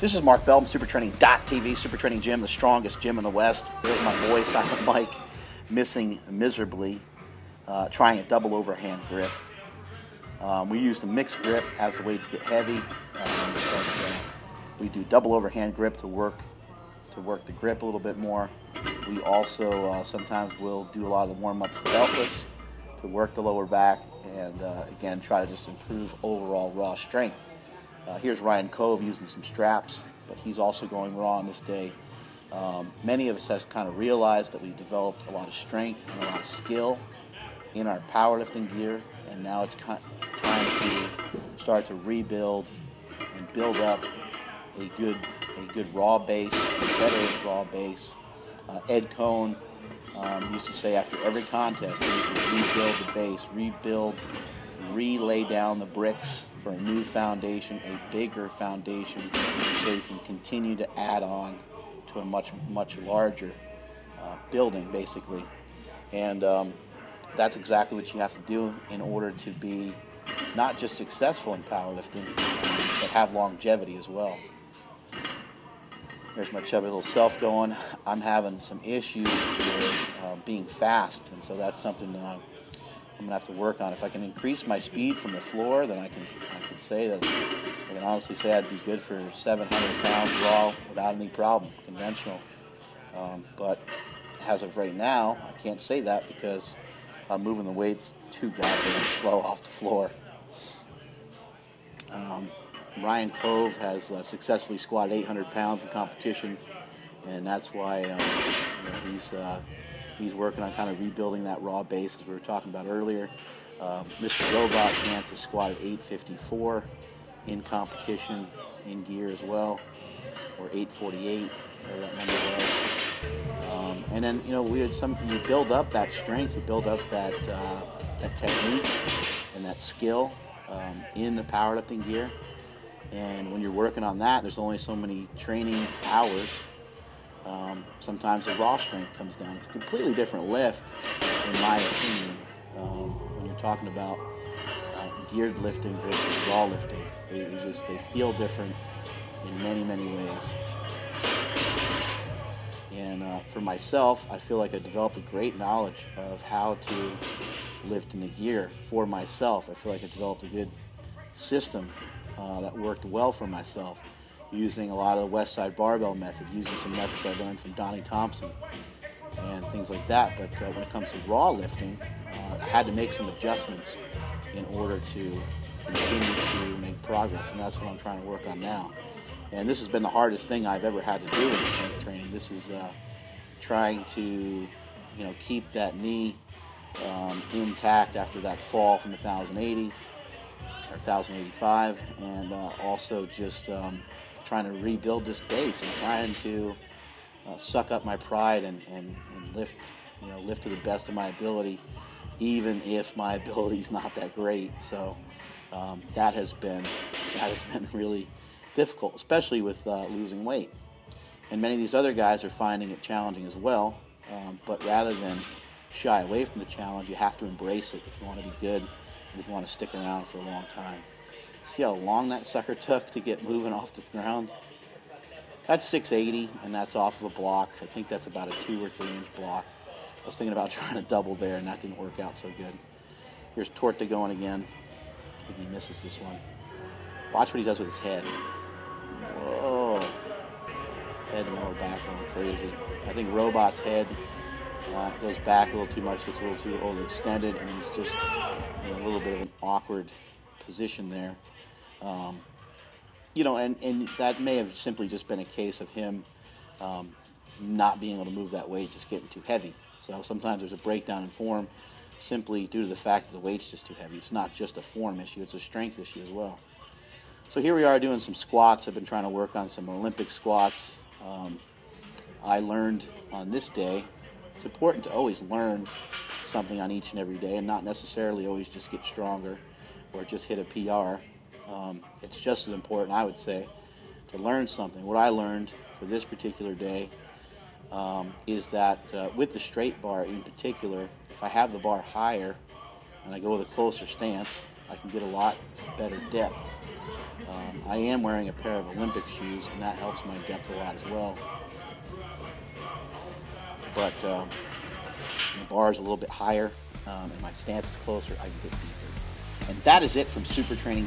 This is Mark Bell from SuperTraining.tv, Super Training Gym, the strongest gym in the West. There's my boy, Silent Mike, missing miserably, trying a double overhand grip. We use the mixed grip as the weights get heavy. We do double overhand grip to work the grip a little bit more. We also sometimes will do a lot of the warm-ups beltless to work the lower back and again try to just improve overall raw strength. Here's Ryan Cove using some straps, but he's also going raw on this day. Many of us have kind of realized that we've developed a lot of strength and a lot of skill in our powerlifting gear, and now it's time to start to rebuild and build up a good raw base, a better raw base. Ed Cohn used to say after every contest, you need to rebuild the base, relay down the bricks for a new foundation, a bigger foundation, so you can continue to add on to a much larger building, basically. And that's exactly what you have to do in order to be not just successful in powerlifting, but have longevity as well. There's my chubby little self going. I'm having some issues with being fast, and so that's something I'm gonna have to work on. If I can increase my speed from the floor, then I can say that I can honestly say I'd be good for 700 pounds raw without any problem, conventional. But as of right now, I can't say that because I'm moving the weights too goddamn slow off the floor. Ryan Cove has successfully squatted 800 pounds in competition, and that's why he's working on kind of rebuilding that raw base as we were talking about earlier. Mr. Robot Chance has squatted 854 in competition in gear as well, or 848, whatever that number was. And then you build up that strength, you build up that technique and that skill in the powerlifting gear. And when you're working on that, there's only so many training hours. Sometimes the raw strength comes down. It's a completely different lift, in my opinion, when you're talking about geared lifting versus raw lifting. They feel different in many ways. And for myself, I feel like I developed a great knowledge of how to lift in the gear for myself. I feel like I developed a good system that worked well for myself, using a lot of the West Side Barbell method, using some methods I learned from Donnie Thompson and things like that. But when it comes to raw lifting, I had to make some adjustments in order to continue to make progress, and that's what I'm trying to work on now. And this has been the hardest thing I've ever had to do in strength training. This is trying to keep that knee intact after that fall from 1,080 or 1,085, and also just trying to rebuild this base and trying to suck up my pride and lift to the best of my ability, even if my ability is not that great. So that has been really difficult, especially with losing weight. And many of these other guys are finding it challenging as well. But rather than shy away from the challenge, you have to embrace it if you want to be good and if you want to stick around for a long time. See how long that sucker took to get moving off the ground? That's 680, and that's off of a block. I think that's about a 2 or 3 inch block. I was thinking about trying to double there, and that didn't work out so good. Here's Torta going again. I think he misses this one. Watch what he does with his head. Whoa. Head and lower back going crazy. I think Robot's head goes back a little too much, gets a little too overextended, and he's just in a little bit of an awkward position there. And that may have simply just been a case of him not being able to move that weight, just getting too heavy. So sometimes there's a breakdown in form simply due to the fact that the weight's just too heavy. It's not just a form issue, it's a strength issue as well. So here we are doing some squats. I've been trying to work on some Olympic squats. I learned on this day, it's important to always learn something on each and every day and not necessarily always just get stronger or just hit a PR. It's just as important, I would say, to learn something. What I learned for this particular day is that with the straight bar in particular, if I have the bar higher and I go with a closer stance, I can get a lot better depth I am wearing a pair of Olympic shoes, and that helps my depth a lot as well. But the bar is a little bit higher, and my stance is closer, I can get deeper. And that is it from supertraining.tv.